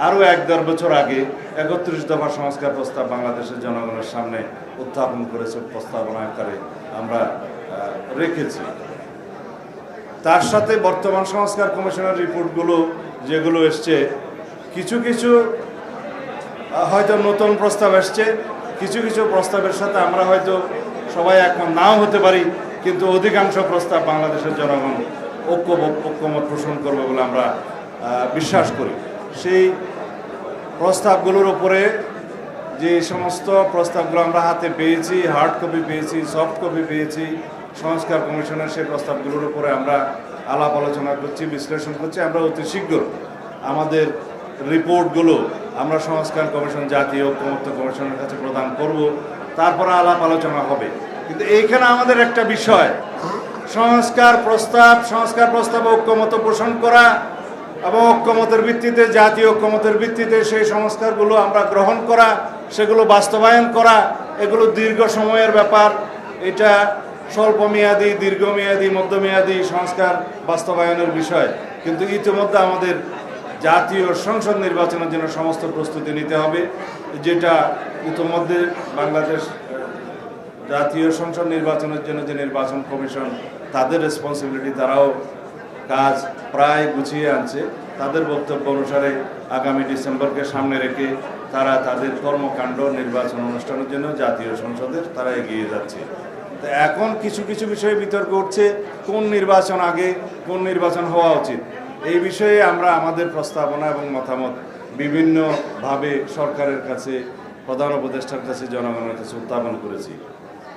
আরও 1-1.5 বছর আগে 31 দফা সংস্কার প্রস্তাব বাংলাদেশের জনগণের সামনে উত্থাপন করেছে, প্রস্তাবনা আকারে আমরা রেখেছি। তার সাথে বর্তমান সংস্কার কমিশনের রিপোর্টগুলো যেগুলো এসছে, কিছু কিছু হয়তো নতুন প্রস্তাব এসছে, কিছু কিছু প্রস্তাবের সাথে আমরা হয়তো সবাই একমত নাও হতে পারি, কিন্তু অধিকাংশ প্রস্তাব বাংলাদেশের জনগণ ঐক্যমত পোষণ করবে বলে আমরা বিশ্বাস করি। সেই প্রস্তাবগুলোর উপরে যে সমস্ত প্রস্তাবগুলো আমরা হাতে পেয়েছি, হার্ড কপি পেয়েছি, সফট কপি পেয়েছি, সংস্কার কমিশনের সেই প্রস্তাবগুলোর উপরে আমরা আলাপ আলোচনা করছি, বিশ্লেষণ করছি। আমরা অতি শীঘ্র আমাদের রিপোর্টগুলো আমরা সংস্কার কমিশন, জাতীয় ঐক্যমত্য কমিশনের কাছে প্রদান করব, তারপরে আলাপ আলোচনা হবে। কিন্তু এইখানে আমাদের একটা বিষয়, সংস্কার প্রস্তাব ঐক্যমত পোষণ করা এবং ঐক্যমতের ভিত্তিতে, জাতীয় ঐক্যমতের ভিত্তিতে সেই সংস্কারগুলো আমরা গ্রহণ করা, সেগুলো বাস্তবায়ন করা, এগুলো দীর্ঘ সময়ের ব্যাপার। এটা স্বল্পমেয়াদী, দীর্ঘমেয়াদী, মধ্যমেয়াদী সংস্কার বাস্তবায়নের বিষয়। কিন্তু ইতিমধ্যে আমাদের জাতীয় সংসদ নির্বাচনের জন্য সমস্ত প্রস্তুতি নিতে হবে, যেটা ইতিমধ্যে বাংলাদেশ জাতীয় সংসদ নির্বাচনের জন্য যে নির্বাচন কমিশন, তাদের রেসপন্সিবিলিটি, তারাও কাজ প্রায় গুছিয়ে আনছে। তাদের বক্তব্য অনুসারে আগামী ডিসেম্বরকে সামনে রেখে তারা তাদের কর্মকাণ্ড নির্বাচন অনুষ্ঠানের জন্য জাতীয় সংসদের তারা এগিয়ে যাচ্ছে। তো এখন কিছু কিছু বিষয়ে বিতর্ক উঠছে, কোন নির্বাচন আগে, কোন নির্বাচন হওয়া উচিত। এই বিষয়ে আমরা আমাদের প্রস্তাবনা এবং মতামত বিভিন্নভাবে সরকারের কাছে, প্রধান উপদেষ্টার কাছে, জনগণের কাছে উত্থাপন করেছি।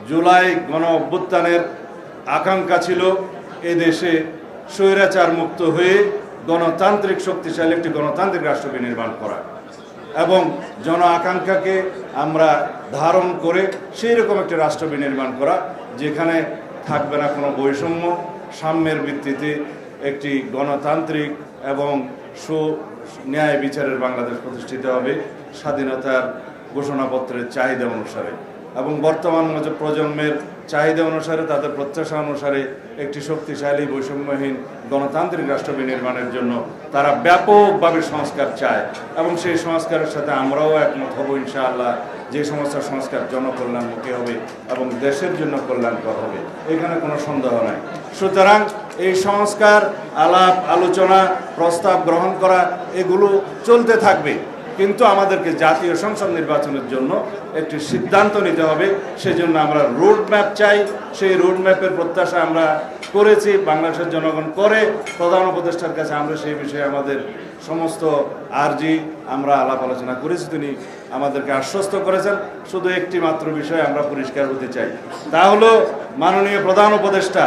জুলাই গণ অভ্যুত্থানের আকাঙ্ক্ষা ছিল এ দেশে স্বৈরাচার মুক্ত হয়ে গণতান্ত্রিক শক্তিশালী একটি গণতান্ত্রিক রাষ্ট্র বিনির্মাণ করা এবং জন আকাঙ্ক্ষাকে আমরা ধারণ করে সেই রকম একটি রাষ্ট্র বিনির্মাণ করা, যেখানে থাকবে না কোনো বৈষম্য, সাম্যের ভিত্তিতে একটি গণতান্ত্রিক এবং ন্যায় বিচারের বাংলাদেশ প্রতিষ্ঠিত হবে স্বাধীনতার ঘোষণাপত্রের চাহিদা অনুসারে এবং বর্তমান প্রজন্মের চাহিদা অনুসারে, তাদের প্রত্যাশা অনুসারে একটি শক্তিশালী বৈষম্যহীন গণতান্ত্রিক রাষ্ট্র বিনির্মাণের জন্য তারা ব্যাপকভাবে সংস্কার চায় এবং সেই সংস্কারের সাথে আমরাও একমত হব ইনশাআল্লাহ। যে সমস্ত সংস্কার জনকল্যাণমুখী হবে এবং দেশের জন্য কল্যাণকর হবে, এখানে কোনো সন্দেহ নাই। সুতরাং এই সংস্কার, আলাপ আলোচনা, প্রস্তাব গ্রহণ করা, এগুলো চলতে থাকবে, কিন্তু আমাদেরকে জাতীয় সংসদ নির্বাচনের জন্য একটি সিদ্ধান্ত নিতে হবে। সেজন্য আমরা রোড ম্যাপ চাই। সেই রোড ম্যাপের প্রত্যাশা আমরা করেছি, বাংলাদেশের জনগণ করে। প্রধান উপদেষ্টার কাছে আমরা সেই বিষয়ে আমাদের সমস্ত আর্জি আমরা আলাপ আলোচনা করেছি, তিনি আমাদেরকে আশ্বস্ত করেছেন। শুধু একটি মাত্র বিষয়ে আমরা পরিষ্কার হতে চাই, তা হলো মাননীয় প্রধান উপদেষ্টা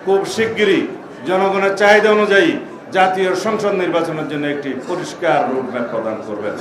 খুব শিগগিরই জনগণের চাহিদা অনুযায়ী জাতীয় সংসদ নির্বাচনের জন্য একটি পরিষ্কার রোড ম্যাপ প্রদান করবেন।